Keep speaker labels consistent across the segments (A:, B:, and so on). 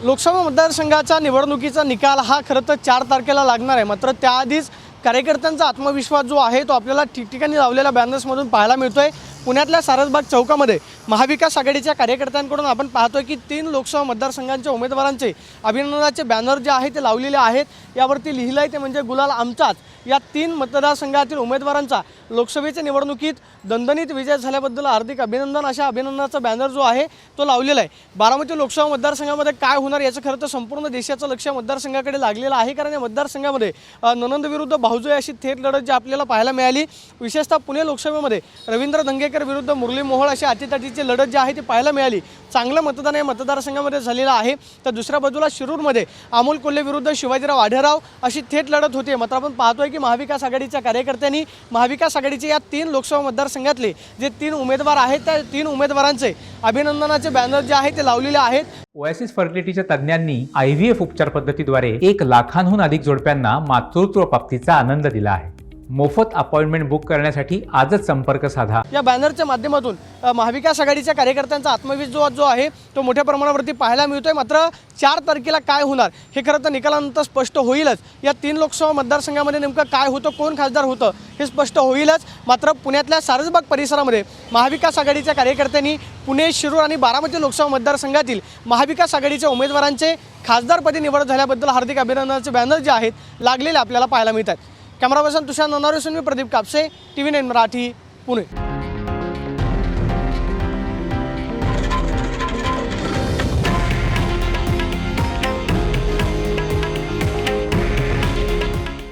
A: लोकसभा मतदारसंघाच्या निवडणुकीचा निकाल हा खरं तर 4 तारखेला लागणार आहे। मात्र त्याआधीच कार्यकर्त्यांचा आत्मविश्वास जो आहे तो आपल्याला ठिकठिकाणी लावलेल्या बॅनर्समधून पाहायला मिळतोय। पुण्यातल्या सारसबाग चौकामध्ये महाविकास आघाडीच्या कार्यकर्त्यांकडून आपण पाहतोय की 3 लोकसभा मतदारसंघांच्या उमेदवारांचे अभिनंदनाचे बॅनर जे आहे ते लावलेले आहेत। यावरती लिहिलं आहे ते म्हणजे गुलाल आमचाच। या 3 मतदारसंघातील उमेदवारांचा लोकसभेच्या निवडणुकीत दणदणीत विजय झाल्याबद्दल हार्दिक अभिनंदन अशा अभिनंदनाचा बॅनर जो आहे तो लावलेला आहे। बारामती लोकसभा मतदारसंघामध्ये काय होणार याचं खरं तर संपूर्ण देशाचं लक्ष मतदारसंघाकडे लागलेलं आहे। कारण या मतदारसंघामध्ये ननंद विरुद्ध भाऊजोय अशी थेट लढत जी आपल्याला पाहायला मिळाली। विशेषतः पुणे लोकसभेमध्ये रवींद्र धंगेकर विरुद्ध मुरली मोहोळ अशी अटीतटीची लढत जी आहे ती पाहायला मिळाली। चांगलं मतदान या मतदारसंघामध्ये झालेलं आहे। तर दुसऱ्या बाजूला शिरूरमध्ये अमोल कोल्हे विरुद्ध शिवाजीराव आढळराव अशी थेट लढत होती। मात्र आपण पाहतोय की महाविकास आघाडीच्या कार्यकर्त्यांनी महाविकास आघाडीच्या या 3 लोकसभा मतदारसंघातले जे 3 उमेदवार आहेत त्या 3 उमेदवारांचे अभिनंदनाचे बॅनर जे आहे ते लावलेले आहेत।
B: ओएसिस फर्टिलिटीच्या तज्ञांनी IVF उपचार पद्धतीद्वारे 1 लाखांहून अधिक जोडप्यांना मातृत्व प्राप्तीचा आनंद दिला आहे। मोफत अपॉइंटमेंट बुक करण्यासाठी आजच संपर्क साधा।
A: या बॅनरच्या माध्यमातून महाविकास आघाडीच्या कार्यकर्त्यांचा आत्मविश्वास जो आहे तो मोठ्या प्रमाणावरती पाहायला मिळतोय। मात्र 4 तारखेला काय होणार हे खरं तर निकालानंतर स्पष्ट होईलच। या 3 लोकसभा मतदारसंघामध्ये नेमकं काय होतं, कोण खासदार होतं हे स्पष्ट होईलच। मात्र पुण्यातल्या सारसबाग परिसरामध्ये महाविकास आघाडीच्या कार्यकर्त्यांनी पुणे, शिरूर आणि बारामती लोकसभा मतदारसंघातील महाविकास आघाडीच्या उमेदवारांचे खासदारपदी निवड झाल्याबद्दल हार्दिक अभिनंदनाचे बॅनर जे आहेत लागलेले आपल्याला पाहायला मिळतात। कॅमेरा पर्सन तुषार ननावरेसून मी प्रदीप कापसे, TV9 मराठी, पुणे।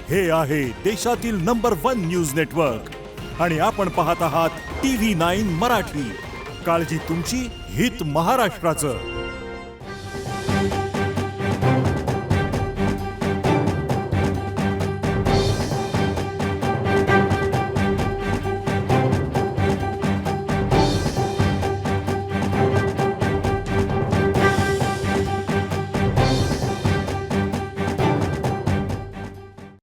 C: हे आहे देशातील नंबर 1 न्यूज नेटवर्क आणि आपण पाहत आहात TV9 मराठी। काळजी तुमची, हित महाराष्ट्राचं।